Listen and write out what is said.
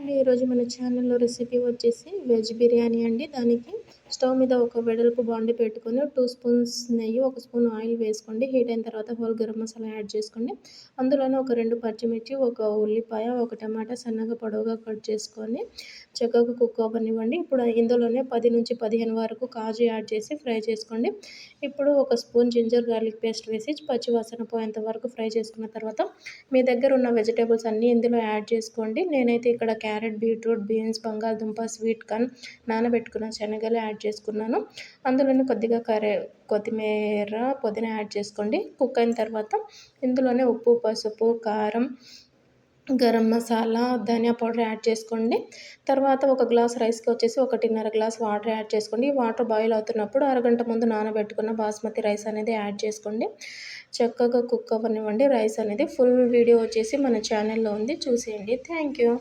అండి ఈరోజు మన ఛానల్‌లో రెసిపీ వచ్చేసి వెజ్ బిర్యానీ అండి. దానికి స్టవ్ మీద ఒక వెడల్పు బాండీ పెట్టుకొని 2 స్పూన్స్ నెయ్యి, 1 స్పూన్ ఆయిల్ వేసుకోండి. హీట్ అయిన తర్వాత హోల్ గరం మసాలా యాడ్ చేసుకోండి. అందులోనే ఒక 2 పచ్చిమిర్చి, ఒక ఉల్లిపాయ, ఒక టమాటా సన్నగా పొడవుగా కట్ చేసుకొని చక్కగా కుక్ అవ్వనివ్వండి. ఇప్పుడు ఇందులోనే 10-15 వరకు కాజు యాడ్ చేసి ఫ్రై చేసుకోండి. ఇప్పుడు ఒక స్పూన్ జింజర్ గార్లిక్ పేస్ట్ వేసి పచ్చి వాసన పోయేంత వరకు ఫ్రై చేసుకున్న తర్వాత మీ దగ్గర ఉన్న వెజిటేబుల్స్ అన్నీ ఇందులో యాడ్ చేసుకోండి. నేనైతే ఇక్కడ క్యారెట్, బీట్రూట్, బీన్స్, బంగాళదుంప, స్వీట్ కార్న్, నానబెట్టుకున్న శనగలు యాడ్ చేసుకున్నాను. అందులోనే కొద్దిగా కొత్తిమీర, పుదీనా యాడ్ చేసుకోండి. కుక్ అయిన తర్వాత ఇందులోనే ఉప్పు, పసుపు, కారం, గరం మసాలా, ధనియా పౌడర్ యాడ్ చేసుకోండి. తర్వాత ఒక గ్లాస్ రైస్కి వచ్చేసి 1.5 గ్లాస్ వాటర్ యాడ్ చేసుకోండి. ఈ వాటర్ బాయిల్ అవుతున్నప్పుడు అరగంట ముందు నానబెట్టుకున్న బాస్మతి రైస్ అనేది యాడ్ చేసుకోండి. చక్కగా కుక్ అవ్వనివ్వండి రైస్ అనేది. ఫుల్ వీడియో వచ్చేసి మన ఛానల్‌లో ఉంది, చూసేయండి. Thank you.